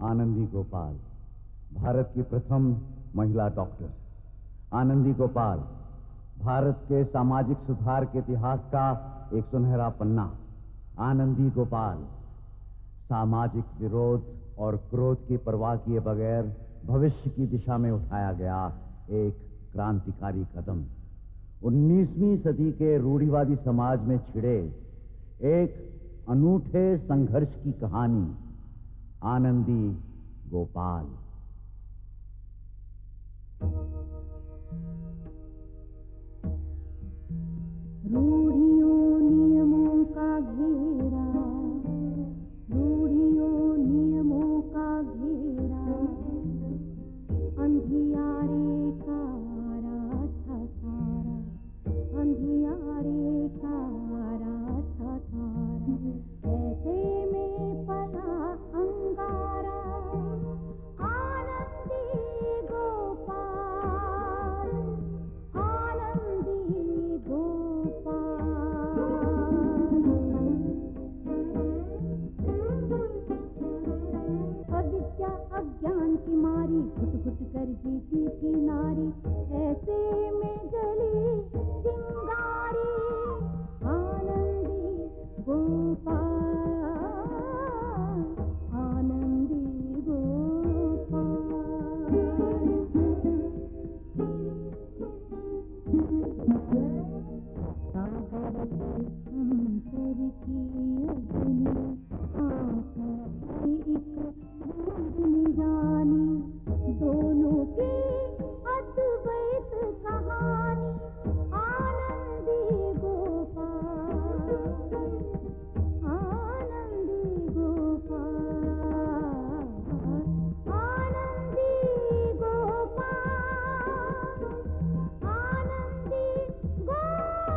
आनंदी गोपाल, भारत की प्रथम महिला डॉक्टर। आनंदी गोपाल, भारत के सामाजिक सुधार के इतिहास का एक सुनहरा पन्ना। आनंदी गोपाल, सामाजिक विरोध और क्रोध की परवाह किए बगैर भविष्य की दिशा में उठाया गया एक क्रांतिकारी कदम। 19वीं सदी के रूढ़िवादी समाज में छिड़े एक अनूठे संघर्ष की कहानी, आनंदी गोपाल। रूढ़ियों नियमों का घेरा, रूढ़ियों नियमों का घेरा, अंधियारे का रास्ता सारा, अंधियारे का रास्ता सारा, ऐसे में पला अंगारा, आनंदी गोपाल, आनंदी गोपाल। अविद्या अज्ञान की मारी, घुट घुट कर जीती थी नारी, ऐसे में जली चिंगारी, आनंदी गोपाल, आनंदी गोपाल। सागर के अंतर की अग्नि, आंसू की एक बूंद निजानी, दोनों की अद्वैत कहानी, आनंदी गोपाल, आनंदी गोपाल, आनंदी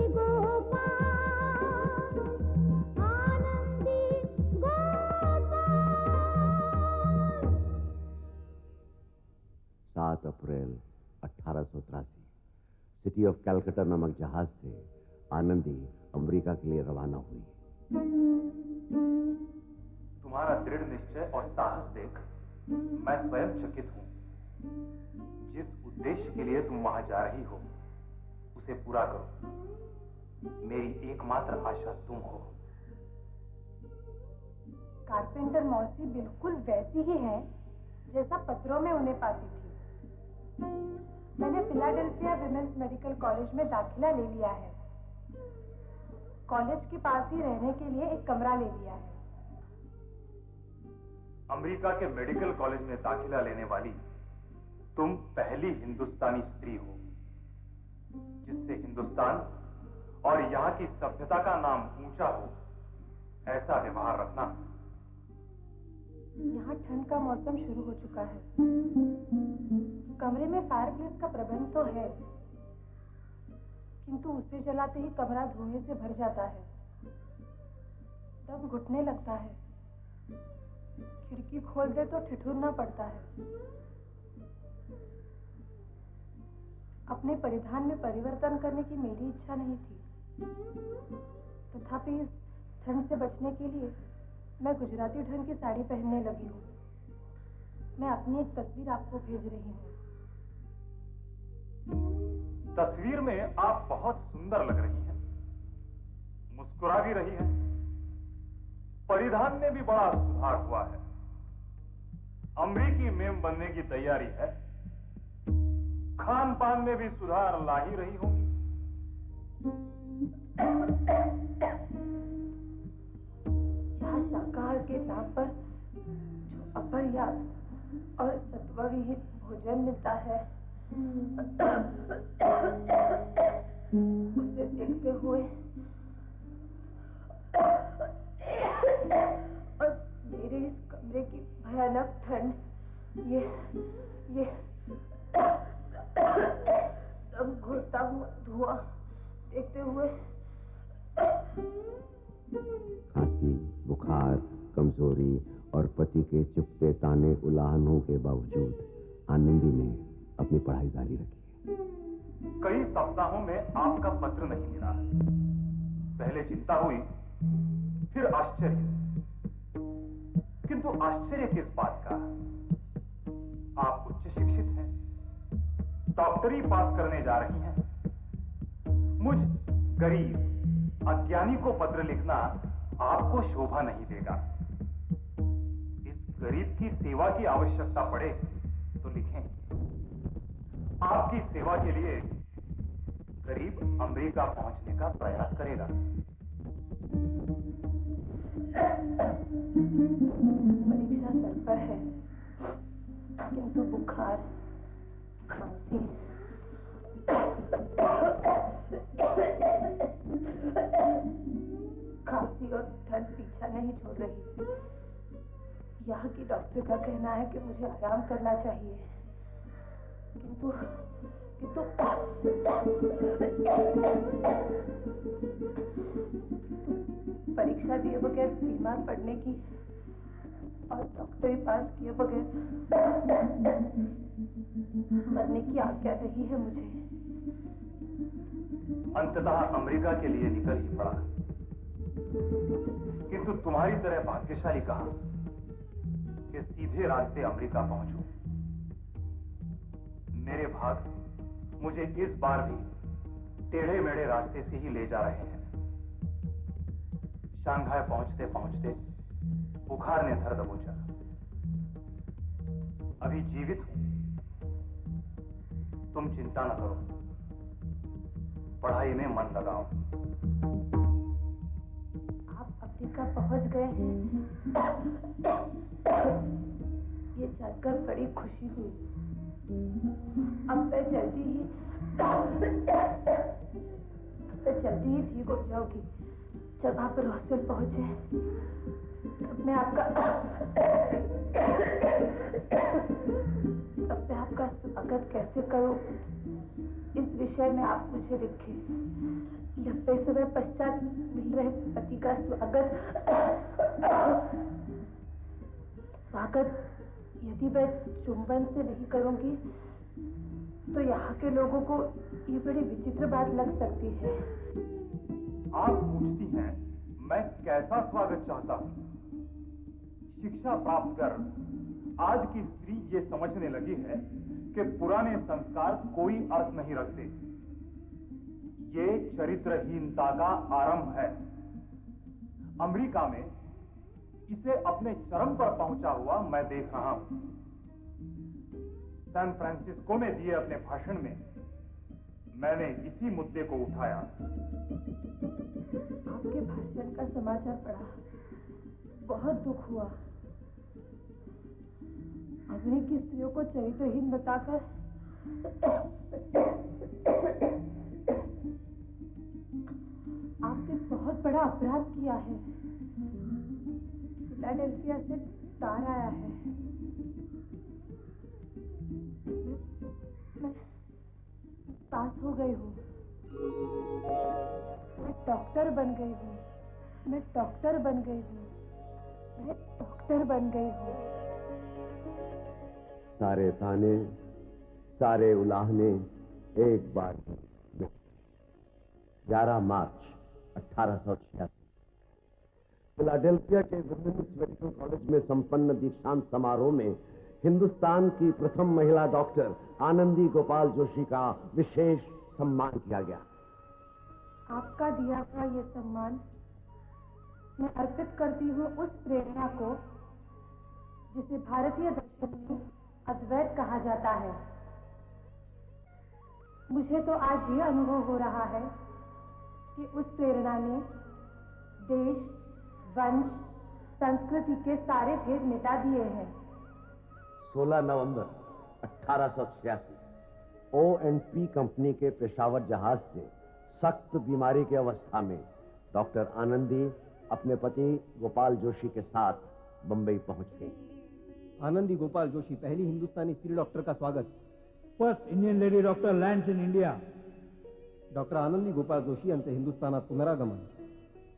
गोपाल, आनंदी गोपाल। 7 अप्रैल 1883 सिटी ऑफ कैलकटा नामक जहाज से आनंदी अमेरिका के लिए रवाना हुई। तुम्हारा दृढ़ निश्चय और साहस देख मैं स्वयं चकित हूं। जिस उद्देश्य के लिए तुम वहां जा रही हो उसे पूरा करो। मेरी एकमात्र आशा तुम हो। कारपेंटर मौसी बिल्कुल वैसी ही है जैसा पत्रों में उन्हें पाती थी। मैंने फिलाडेल्फिया विमेंस मेडिकल कॉलेज में दाखिला ले लिया है। कॉलेज के पास ही रहने के लिए एक कमरा ले लिया है। अमेरिका के मेडिकल कॉलेज में दाखिला लेने वाली तुम पहली हिंदुस्तानी स्त्री हो जिससे हिंदुस्तान और यहाँ की सभ्यता का नाम ऊंचा हो। ऐसा व्यवहार रखना। यहाँ ठंड का मौसम शुरू हो चुका है। कमरे में फायरप्लेस का प्रबंध तो है, किंतु उसे जलाते ही कमरा धुएं से भर जाता है। दम घुटने लगता है। खिड़की खोल दे तो ठिठुरना पड़ता है। अपने परिधान में परिवर्तन करने की मेरी इच्छा नहीं थी, तथापि इस ठंड से बचने के लिए मैं गुजराती ढंग की साड़ी पहनने लगी हूँ। मैं अपनी एक तस्वीर आपको भेज रही हूँ। तस्वीर में आप बहुत सुंदर लग रही हैं, मुस्कुरा भी रही हैं। परिधान में भी बड़ा सुधार हुआ है। अमरीकी मेम बनने की तैयारी है। खान पान में भी सुधार ला ही रही होंगी। यहाँ शाकाहार के नाम पर जो अपर्याप्त और सत्वविहीन भोजन मिलता है उसे देखते हुए और मेरे इस कमरे की भयानक ठंड, ये दम घुलता हुआ धुआं देखते हुए खांसी, बुखार, कमजोरी और पति के चुपते ताने उलाहनों के बावजूद आनंदी ने अपनी पढ़ाई जारी रखी। कई सप्ताहों में आपका पत्र नहीं मिला। पहले चिंता हुई, फिर आश्चर्य। किंतु आश्चर्य किस बात का? आप उच्च शिक्षित हैं, डॉक्टरी पास करने जा रही हैं। मुझ गरीब अज्ञानी को पत्र लिखना आपको शोभा नहीं देगा। इस गरीब की सेवा की आवश्यकता पड़े तो लिखें। आपकी सेवा के लिए गरीब अमेरिका पहुंचने का प्रयास करेगा। परीक्षा सर पर है, किंतु बुखार, खांसी, और ठंड पीछा नहीं छोड़ रही। यहाँ की डॉक्टर का कहना है कि मुझे आराम करना चाहिए, किंतु परीक्षा दिए बगैर बीमार पड़ने की और डॉक्टरी पास किए बगैर मरने की आज्ञा नहीं है मुझे। अंततः अमेरिका के लिए निकल ही पड़ा, किंतु तुम्हारी तरह भाग्यशाली कहां कि सीधे रास्ते अमेरिका पहुंचूं। मेरे भाग मुझे इस बार भी टेढ़े मेढ़े रास्ते से ही ले जा रहे हैं। शंघाई पहुंचते पहुंचते बुखार ने धर दबोचा। अभी जीवित हूं, तुम चिंता न करो, पढ़ाई में मन लगाओ। आप अफ्रीका पहुंच गए हैं, ये जानकर बड़ी खुशी हुई। अब मैं जल्दी ही ठीक हो जाओगी। जब आप रोस्टर पहुंचे तब मैं आपका स्वागत कैसे करूं, इस विषय में आप मुझे लिखें। लंबे समय पश्चात मिल रहे पति का स्वागत यदि मैं चुंबन से नहीं करूंगी तो यहाँ के लोगों को ये बड़ी विचित्र बात लग सकती है। आप पूछती हैं मैं कैसा स्वागत चाहता हूं। शिक्षा प्राप्त कर आज की स्त्री ये समझने लगी है कि पुराने संस्कार कोई अर्थ नहीं रखते। ये चरित्रहीनता का आरंभ है। अमेरिका में इसे अपने चरम पर पहुंचा हुआ मैं देख रहा हूं। सैन फ्रांसिस्को में दिए अपने भाषण में मैंने इसी मुद्दे को उठाया। आपके भाषण का समाचार पढ़ा, बहुत दुख हुआ। अमेरिकी स्त्रियों को चरित्रहीन बताकर आपने बहुत बड़ा अपराध किया है। फिलाडेल्फिया से तार आया है। मैं पास हो गई हूँ। मैं डॉक्टर बन गई हूँ। मैं डॉक्टर बन गई हूँ। मैं डॉक्टर बन गई हूँ। सारे ताने, सारे उलाहने एक बार 11 मार्च 1886 फिलाडेल्फिया के विमेंस मेडिकल कॉलेज में संपन्न दीक्षांत समारोह में हिंदुस्तान की प्रथम महिला डॉक्टर आनंदी गोपाल जोशी का विशेष सम्मान किया गया। आपका दिया हुआ ये सम्मान मैं अर्पित करती हूँ उस प्रेरणा को जिसे भारतीय दर्शन में अद्वैत कहा जाता है। मुझे तो आज ये अनुभव हो रहा है कि उस प्रेरणा ने देश, वंश, संस्कृति के सारे भेद मिटा दिए हैं। 16 नवंबर 1886 O&P कंपनी के पेशावर जहाज से सख्त बीमारी की अवस्था में डॉक्टर आनंदी अपने पति गोपाल जोशी के साथ बंबई पहुंच गई। आनंदी गोपाल जोशी, पहली हिंदुस्तानी स्त्री डॉक्टर का स्वागत। First Indian lady doctor lands in India. Doctor Anandi Gopal Joshi यांचे हिंदुस्थानात पुनरागमन।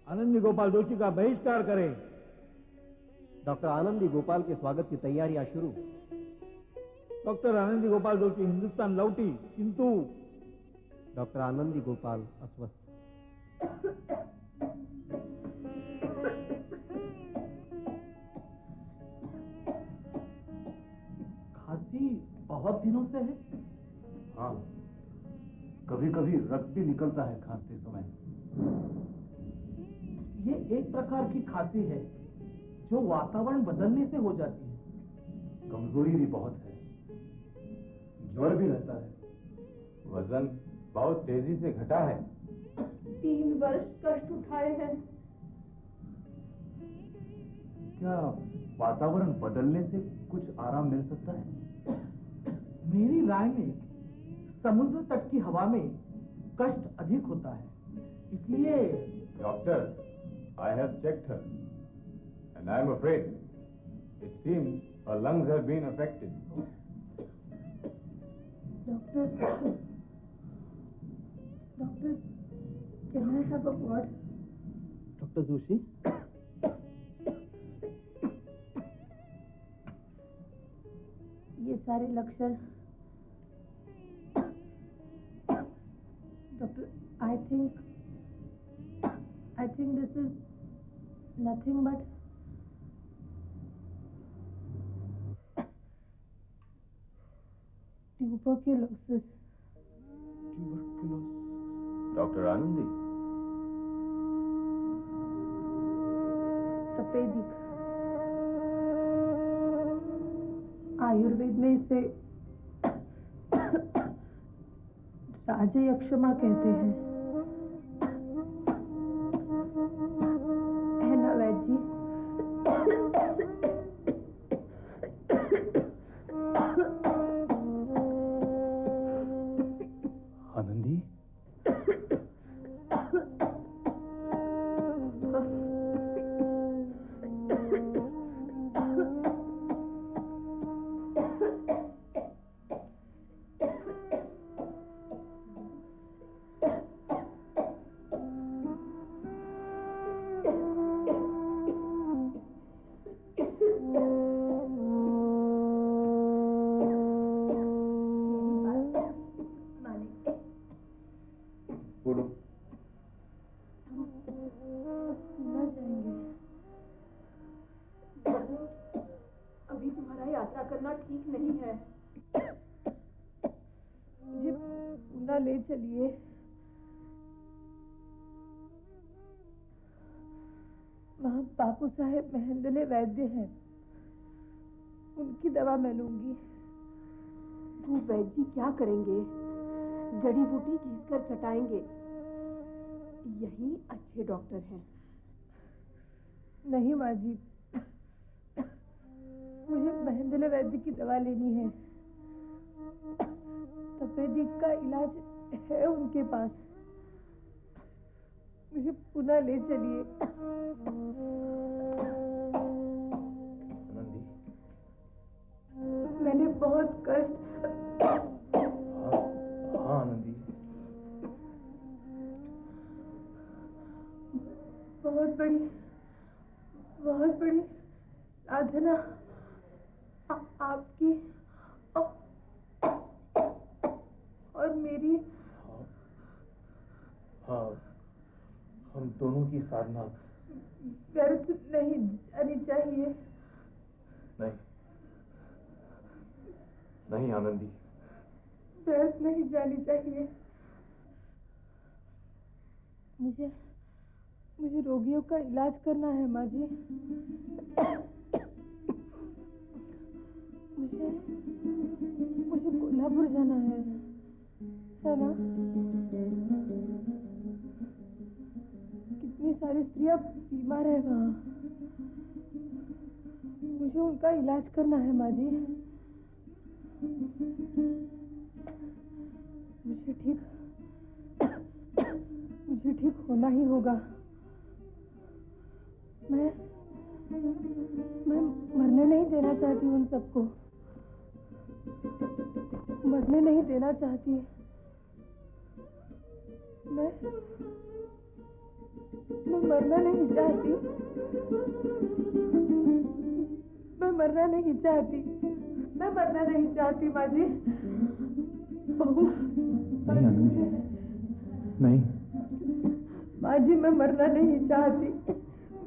आनंदी गोपाल जोशी का बहिष्कार करें। डॉक्टर आनंदी गोपाल के स्वागत की तैयारियां शुरू। डॉक्टर आनंदी गोपाल जोशी हिंदुस्तान लौटी, किंतु डॉक्टर आनंदी गोपाल अस्वस्थ। खांसी बहुत दिनों से है। हाँ, कभी कभी रक्त भी निकलता है खांसते समय। ये एक प्रकार की खांसी है जो वातावरण बदलने से हो जाती है। कमजोरी भी बहुत है, ज्वर भी रहता है, वजन बहुत तेजी से घटा है। 3 वर्ष कष्ट उठाए हैं। क्या वातावरण बदलने से कुछ आराम मिल सकता है? मेरी राय में समुद्र तट की हवा में कष्ट अधिक होता है, इसलिए doctor, I have checked her and I am afraid it seems her lungs have been affected. Doctor, can I have a word? Doctor Joshi, ये सारे लक्षण doctor, I think this is nothing but tuberculosis. Doctor Anandi, तपेदिक। आयुर्वेद में इसे राजयक्षमा कहते हैं। है ना वैद्य जी? आनंदी, बोलो। ना जाएंगे। अभी तुम्हारा यात्रा करना ठीक नहीं है। मुझे पूना ले चलिए। वहाँ बापू साहेब महेंद्रले वैद्य हैं, उनकी दवा मैं लूंगी। वो वैद्य जी क्या करेंगे? जड़ी बूटी घिस कर चटाएंगे। यही अच्छे डॉक्टर हैं। नहीं माँ जी, मुझे महेंद्रले वैद्य की दवा लेनी है। तपेदिक का इलाज है उनके पास। मुझे पुनः ले चलिए। आनंदी, मैंने बहुत कष्ट। हाँ आनंदी, बहुत बड़ी साधना आपकी और मेरी। हाँ, हम दोनों की साधना व्यर्थ नहीं जानी चाहिए। नहीं, नहीं आनंदी, व्यर्थ नहीं जानी चाहिए। मुझे रोगियों का इलाज करना है माँ जी। मुझे कोल्हापुर जाना है ना? कितनी सारी स्त्रियां बीमार है वहाँ। मुझे उनका इलाज करना है माँ जी। मुझे ठीक होना ही होगा। मैं मरने नहीं देना चाहती उन सबको, मरने नहीं देना चाहती। मैं मरना नहीं चाहती, मैं मरना नहीं चाहती, मैं मरना नहीं चाहती माँ जी। बहू नहीं आनंदी, नहीं। माँ जी मैं मरना नहीं चाहती,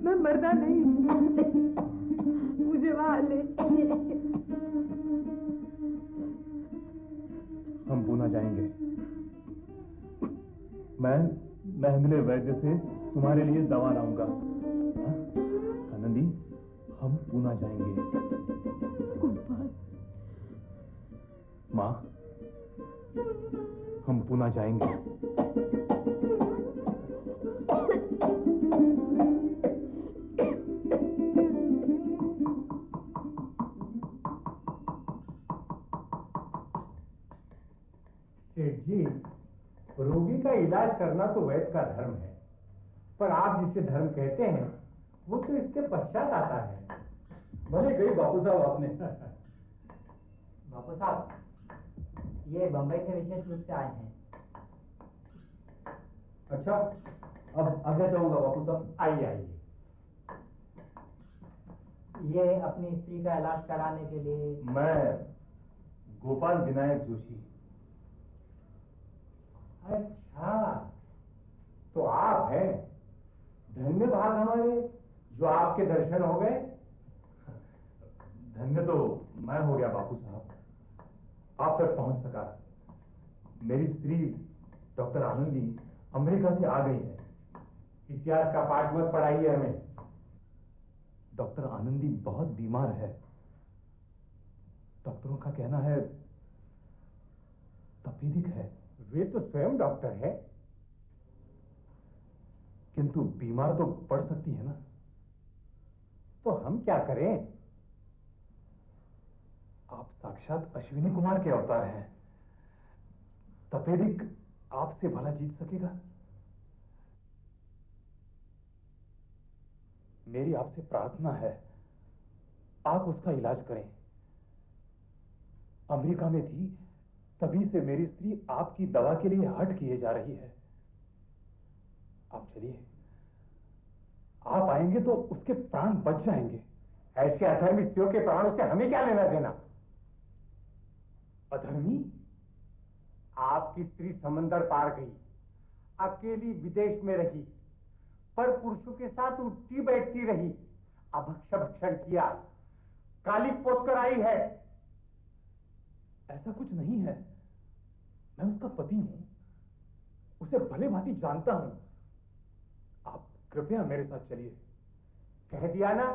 मैं मरना नहीं चाहती, मुझे वहां ले चलिए। हम पूना जाएंगे। मैं महंगले वैद्य से तुम्हारे लिए दवा लाऊंगा। हाँ? आनंदी, हम पूना जाएंगे। गोपाल, माँ, हम पूना जाएंगे। सेठ जी, रोगी का इलाज करना तो वैद्य का धर्म है, पर आप जिसे धर्म कहते हैं वो तो इसके पश्चात आता है। भले गई बापू साहब आपने। बापू साहब, ये बंबई से विशेष रूप से आए हैं। अच्छा, अब आगे जाऊंगा बापू साहब। आइए आइए। ये अपनी स्त्री का इलाज कराने के लिए। मैं गोपाल विनायक जोशी। अच्छा, तो आप हैं। धन्य भाग हमारे जो आपके दर्शन हो गए। धन्य तो मैं हो गया बापू साहब, आप तक पहुंच सका। मेरी स्त्री डॉक्टर आनंदी अमेरिका से आ गई है। इतिहास का पाठ मत पढ़ाइए हमें। डॉक्टर आनंदी बहुत बीमार है। डॉक्टरों का कहना है तपेदिक है। वे तो स्वयं डॉक्टर है। किंतु बीमार तो पड़ सकती है ना। तो हम क्या करें? आप साक्षात अश्विनी कुमार के अवतार हैं। तपेदिक आपसे भला जीत सकेगा? मेरी आपसे प्रार्थना है, आप उसका इलाज करें। अमेरिका में थी, तभी से मेरी स्त्री आपकी दवा के लिए हट किए जा रही है। आप चलिए, आप आएंगे तो उसके प्राण बच जाएंगे। ऐसे अधर्मी स्त्रियों के प्राणों से हमें क्या लेना देना? अधर्मी? आपकी स्त्री समंदर पार गई, अकेली विदेश में रही, पर पुरुषों के साथ उठती बैठती रही, अभक्ष भक्षण किया, काली पोत कर आई है। ऐसा कुछ नहीं है। मैं उसका पति हूं, उसे भले भांति जानता हूं। आप कृपया मेरे साथ चलिए। कह दिया ना,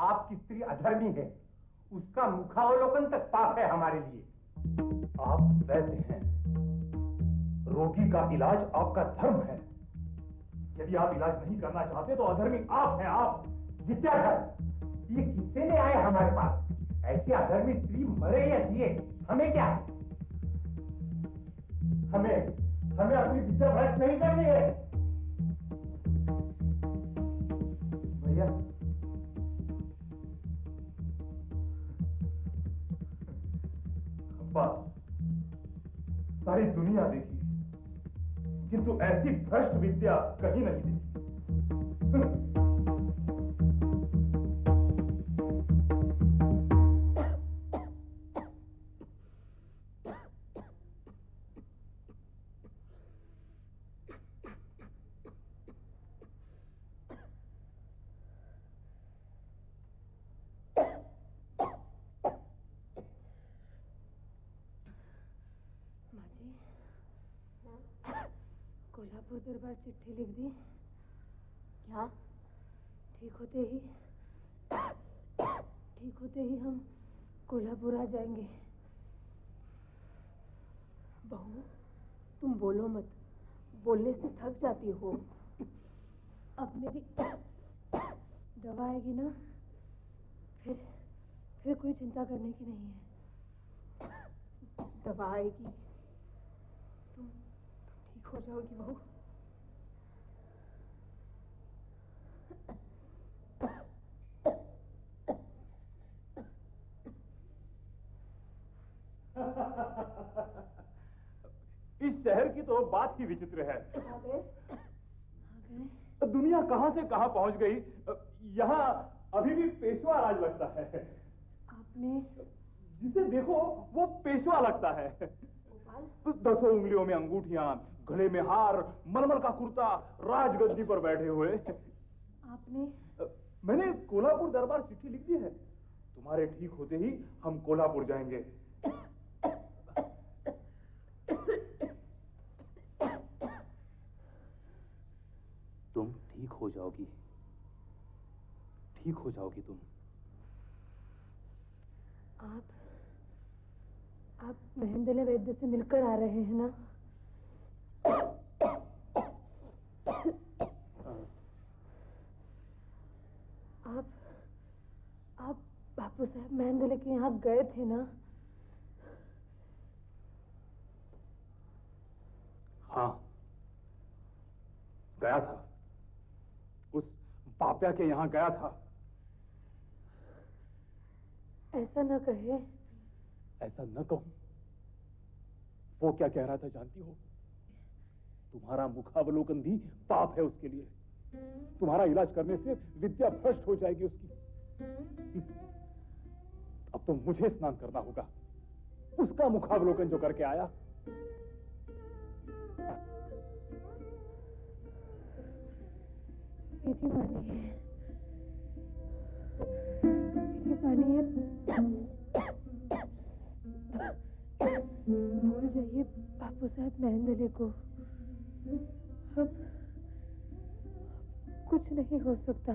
आपकी स्त्री अधर्मी है। उसका मुखावलोकन तक पाप है हमारे लिए। आप वैद्य हैं, रोगी का इलाज आपका धर्म है। यदि आप इलाज नहीं करना चाहते तो अधर्मी आप हैं। आप विद्याधर, ये किससे ले आए हमारे पास? ऐसी अधर्मी स्त्री मरे या जिए हमें क्या? हमें अपनी विद्या भ्रष्ट नहीं करनी है। भैया, अब्बा, सारी दुनिया देखी, किंतु ऐसी भ्रष्ट विद्या कहीं नहीं देखी। कोल्हापुर दरबार चिट्ठी लिख दी। क्या? ठीक होते ही हम कोल्हापुर आ जाएंगे। बहू, तुम बोलो मत, बोलने से थक जाती हो। अब मेरी दवा आएगी ना, फिर कोई चिंता करने की नहीं है। दवा आएगी, तुम हो जाओगी बहू। इस शहर की तो बात ही विचित्र है। आ गए? दुनिया कहां से कहां पहुंच गई। यहाँ अभी भी पेशवा राज लगता है। आपने जिसे देखो वो पेशवा लगता है। दसों उंगलियों में अंगूठियां, गले में हार, मलमल का कुर्ता, राजगद्दी पर बैठे हुए। आपने? मैंने कोल्हापुर दरबार चिट्ठी लिख दी है। तुम्हारे ठीक होते ही हम कोल्हापुर जाएंगे। तुम ठीक हो जाओगी, ठीक हो जाओगी तुम। आप महेंद्र वैद्य से मिलकर आ रहे हैं ना? आप बापू साहब महेंद्र के यहाँ गए थे ना? हाँ, गया था। उस पाप्या के यहाँ गया था। ऐसा न कहे। ऐसा न कहूं। वो क्या कह रहा था जानती हो? तुम्हारा मुखावलोकन भी पाप है उसके लिए। तुम्हारा इलाज करने से विद्या भ्रष्ट हो जाएगी उसकी। अब तो मुझे स्नान करना होगा। उसका मुखावलोकन जो करके आया। मेरी मानिए, भूल जाइए बापू साहब महेंद्र को। अब कुछ नहीं हो सकता।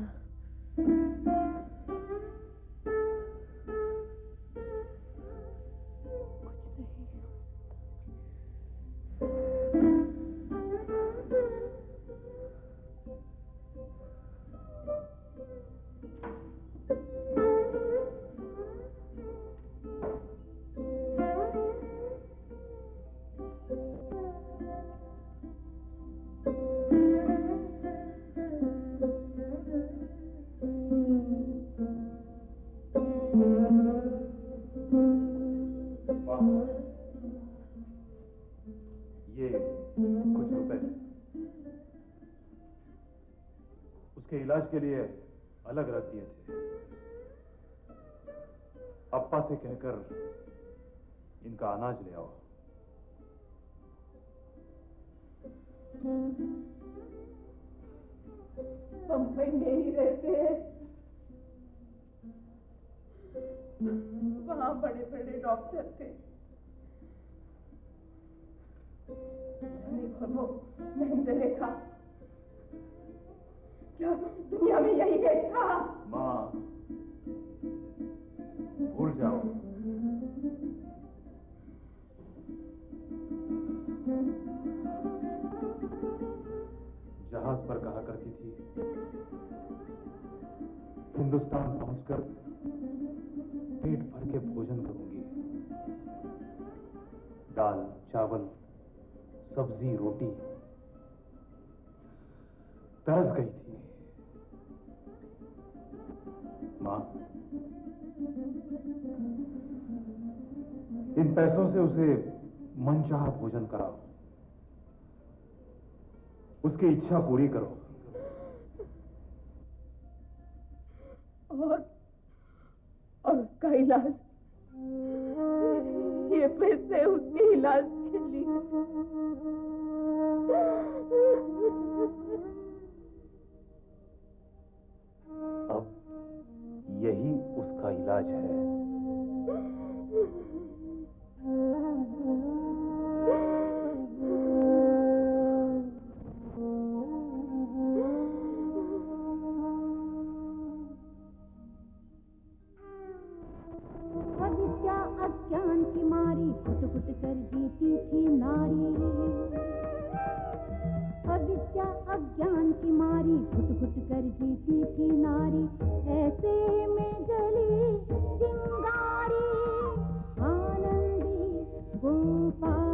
ये कुछ रुपए उसके इलाज के लिए अलग रख दिए थे। अप्पा से कहकर इनका अनाज ले आओ। बम्बई में ही रहते हैं। वहाँ बड़े बड़े डॉक्टर थे। जाने खोलो महेंद्र रेखा, क्या दुनिया में यही एक था? माँ, भूल जाओ। जहाज पर कहा करती थी, हिंदुस्तान पहुंचकर पेट भर के भोजन करूंगी। दाल, चावल, सब्जी, रोटी। तरस गई थी। मां, इन पैसों से उसे मनचाहा भोजन कराओ। उसकी इच्छा पूरी करो। और उसका इलाज, ये पैसे उसके इलाज के लिए। अब यही उसका इलाज है। अविद्या अज्ञान की मारी घुट घुट कर जीती थी नारी। अविद्या अज्ञान की मारी घुट घुट कर जीती थी नारी। ऐसे में जली चिंगारी आनंदी गोपाल।